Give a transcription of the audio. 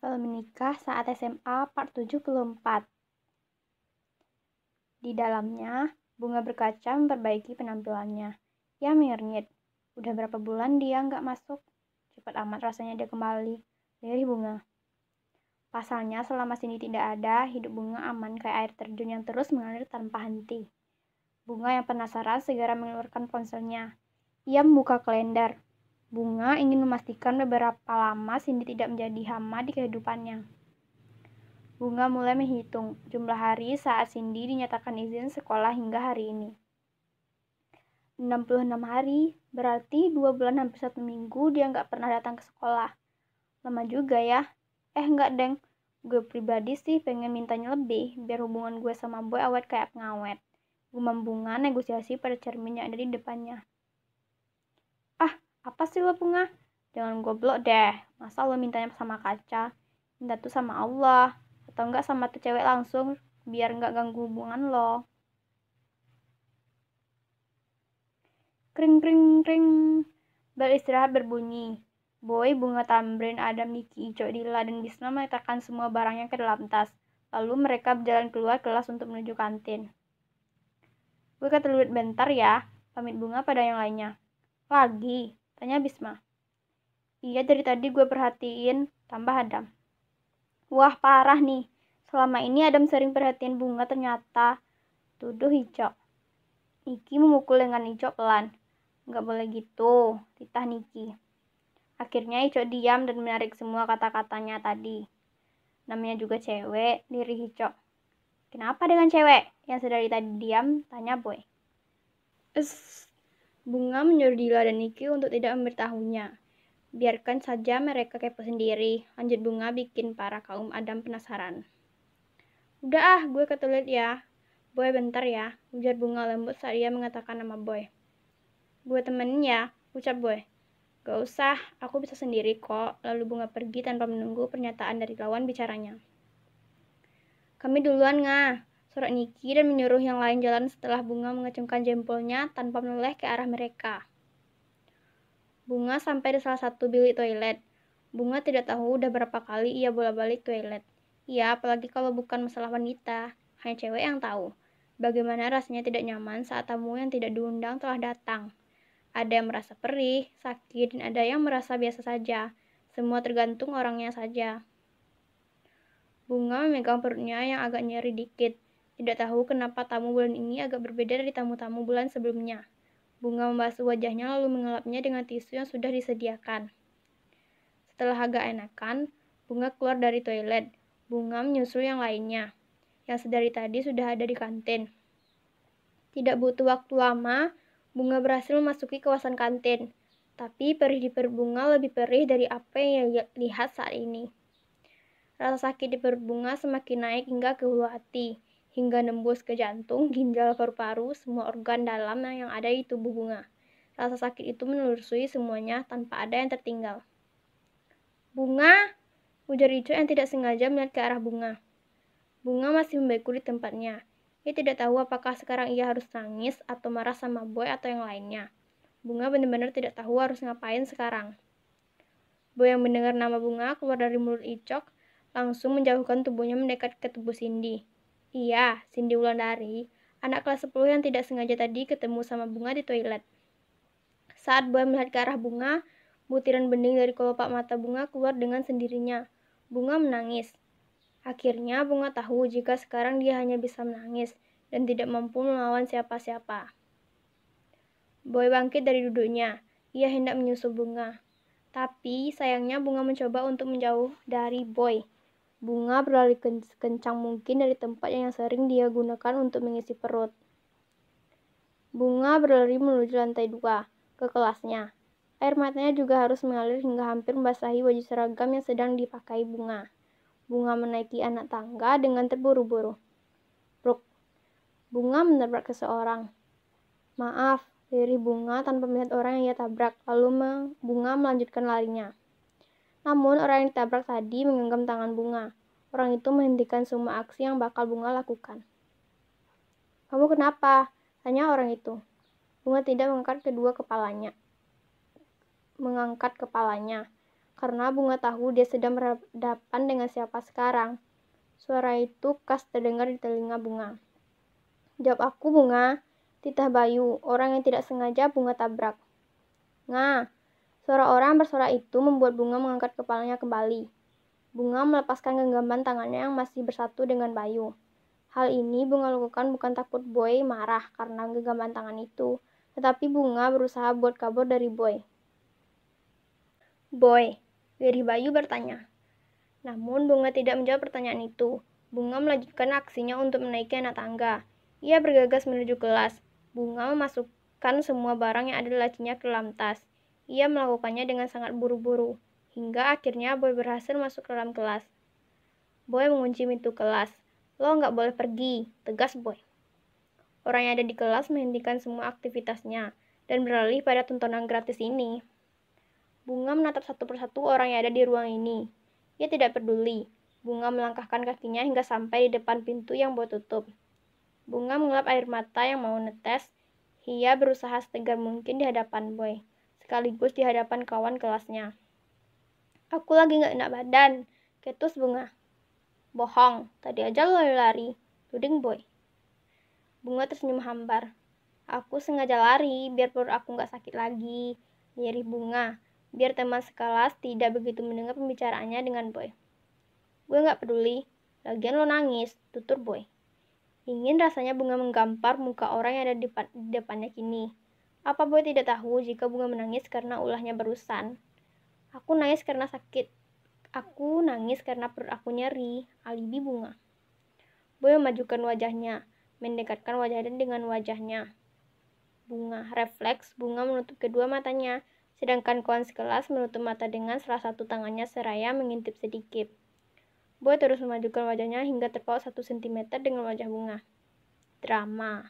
Novel Menikah Saat SMA Part 74. Di dalamnya, Bunga berkaca memperbaiki penampilannya. Ya mirnyet, udah berapa bulan dia nggak masuk? Cepat amat rasanya dia kembali. Lirih Bunga. Pasalnya selama Cindy tidak ada, hidup Bunga aman kayak air terjun yang terus mengalir tanpa henti. Bunga yang penasaran segera mengeluarkan ponselnya. Ia membuka kalender. Bunga ingin memastikan beberapa lama Cindy tidak menjadi hama di kehidupannya. Bunga mulai menghitung jumlah hari saat Cindy dinyatakan izin sekolah hingga hari ini. 66 hari, berarti 2 bulan hampir 1 minggu dia nggak pernah datang ke sekolah. Lama juga ya. Enggak deng, gue pribadi sih pengen mintanya lebih, biar hubungan gue sama boy awet kayak pengawet. Gumam Bunga negosiasi pada cermin yang ada di depannya. Apa sih lo Bunga? Jangan goblok deh, masa lo mintanya sama kaca? Minta tuh sama Allah, atau enggak sama tuh cewek langsung, biar enggak ganggu hubungan lo. Kring kring kring. Bel istirahat berbunyi. Boy, Bunga, Tamrin, Adam, Niki, Ico, Dila, dan Bisma meletakkan semua barangnya ke dalam tas. Lalu mereka berjalan keluar kelas untuk menuju kantin. Gue ke toilet bentar ya, pamit Bunga pada yang lainnya. Lagi? Tanya Bisma. Iya, dari tadi gue perhatiin, tambah Adam. Wah, parah nih. Selama ini Adam sering perhatiin Bunga ternyata. Tuduh Ico. Niki memukul dengan Ico pelan. Nggak boleh gitu, titah Niki. Akhirnya Ico diam dan menarik semua kata-katanya tadi. Namanya juga cewek, lirih Ico. Kenapa dengan cewek? Yang sedari tadi diam, tanya Boy. Bunga menyuruh Dila dan Niki untuk tidak memberitahunya. Biarkan saja mereka kepo sendiri, lanjut Bunga bikin para kaum Adam penasaran. Udah gue ke toilet ya. Boy bentar ya, ujar Bunga lembut saat ia mengatakan nama Boy. Gue temenin ya, ucap Boy. Gak usah, aku bisa sendiri kok. Lalu Bunga pergi tanpa menunggu pernyataan dari lawan bicaranya. Kami duluan nga, sorak Niki dan menyuruh yang lain jalan setelah Bunga mengacungkan jempolnya tanpa menoleh ke arah mereka. Bunga sampai di salah satu bilik toilet. Bunga tidak tahu udah berapa kali ia bolak-balik toilet. Iya, apalagi kalau bukan masalah wanita. Hanya cewek yang tahu. Bagaimana rasanya tidak nyaman saat tamu yang tidak diundang telah datang. Ada yang merasa perih, sakit, dan ada yang merasa biasa saja. Semua tergantung orangnya saja. Bunga memegang perutnya yang agak nyeri dikit. Tidak tahu kenapa tamu bulan ini agak berbeda dari tamu-tamu bulan sebelumnya. Bunga membasuh wajahnya lalu mengelapnya dengan tisu yang sudah disediakan. Setelah agak enakan, Bunga keluar dari toilet. Bunga menyusul yang lainnya, yang sedari tadi sudah ada di kantin. Tidak butuh waktu lama, Bunga berhasil memasuki kawasan kantin. Tapi perih di perut Bunga lebih perih dari apa yang ia lihat saat ini. Rasa sakit di perut Bunga semakin naik hingga ke hulu hati, hingga nembus ke jantung, ginjal, paru-paru, semua organ dalam yang ada di tubuh Bunga. Rasa sakit itu menelusuri semuanya tanpa ada yang tertinggal. Bunga, ujar Ico yang tidak sengaja melihat ke arah Bunga. Bunga masih membeku di tempatnya. Ia tidak tahu apakah sekarang ia harus nangis atau marah sama Boy atau yang lainnya. Bunga benar-benar tidak tahu harus ngapain sekarang. Boy yang mendengar nama Bunga keluar dari mulut Icok, langsung menjauhkan tubuhnya mendekat ke tubuh Cindy. Iya, Cindy Wulandari, anak kelas 10 yang tidak sengaja tadi ketemu sama Bunga di toilet. Saat Boy melihat ke arah Bunga, butiran bening dari kelopak mata Bunga keluar dengan sendirinya. Bunga menangis. Akhirnya Bunga tahu jika sekarang dia hanya bisa menangis dan tidak mampu melawan siapa-siapa. Boy bangkit dari duduknya. Ia hendak menyusul Bunga. Tapi sayangnya Bunga mencoba untuk menjauh dari Boy. Bunga berlari kencang mungkin dari tempat yang sering dia gunakan untuk mengisi perut. Bunga berlari menuju lantai 2, ke kelasnya. Air matanya juga harus mengalir hingga hampir membasahi baju seragam yang sedang dipakai Bunga. Bunga menaiki anak tangga dengan terburu-buru. Bruk. Bunga menabrak seseorang. Maaf, lirih Bunga tanpa melihat orang yang ia tabrak, lalu Bunga melanjutkan larinya. Namun orang yang ditabrak tadi menggenggam tangan Bunga. Orang itu menghentikan semua aksi yang bakal Bunga lakukan. Kamu kenapa? Tanya orang itu. Bunga tidak mengangkat kepalanya. karena Bunga tahu dia sedang berhadapan dengan siapa sekarang. Suara itu khas terdengar di telinga Bunga. Jawab aku, Bunga. Titah Bayu, orang yang tidak sengaja Bunga tabrak. Nga, suara orang bersorak itu membuat Bunga mengangkat kepalanya kembali. Bunga melepaskan genggaman tangannya yang masih bersatu dengan Bayu. Hal ini Bunga lakukan bukan takut Boy marah karena genggaman tangan itu, tetapi Bunga berusaha buat kabur dari Boy. Boy, lirih Bayu bertanya. Namun Bunga tidak menjawab pertanyaan itu. Bunga melanjutkan aksinya untuk menaiki anak tangga. Ia bergegas menuju kelas. Bunga memasukkan semua barang yang ada di lacinya ke dalam tas. Ia melakukannya dengan sangat buru-buru, hingga akhirnya Boy berhasil masuk ke dalam kelas. Boy mengunci pintu kelas. Lo nggak boleh pergi, tegas Boy. Orang yang ada di kelas menghentikan semua aktivitasnya dan beralih pada tontonan gratis ini. Bunga menatap satu persatu orang yang ada di ruang ini. Ia tidak peduli. Bunga melangkahkan kakinya hingga sampai di depan pintu yang Boy tutup. Bunga mengelap air mata yang mau netes. Ia berusaha setegar mungkin di hadapan Boy, sekaligus di hadapan kawan kelasnya. Aku lagi gak enak badan, ketus Bunga. Bohong, tadi aja lo lari, tuding Boy. Bunga tersenyum hambar. Aku sengaja lari, biar perut aku gak sakit lagi, lirih Bunga, biar teman sekelas tidak begitu mendengar pembicaraannya dengan Boy. Gue gak peduli, lagian lo nangis, tutur Boy. Ingin rasanya Bunga menggampar muka orang yang ada di depannya kini. Apa Boy tidak tahu jika Bunga menangis karena ulahnya barusan? Aku nangis karena sakit. Aku nangis karena perut aku nyeri, alibi Bunga. Boy memajukan wajahnya, mendekatkan wajahnya dengan wajahnya. Bunga refleks, Bunga menutup kedua matanya, sedangkan kawan sekelas menutup mata dengan salah satu tangannya seraya mengintip sedikit. Boy terus memajukan wajahnya hingga terpaut 1 cm dengan wajah Bunga. Drama.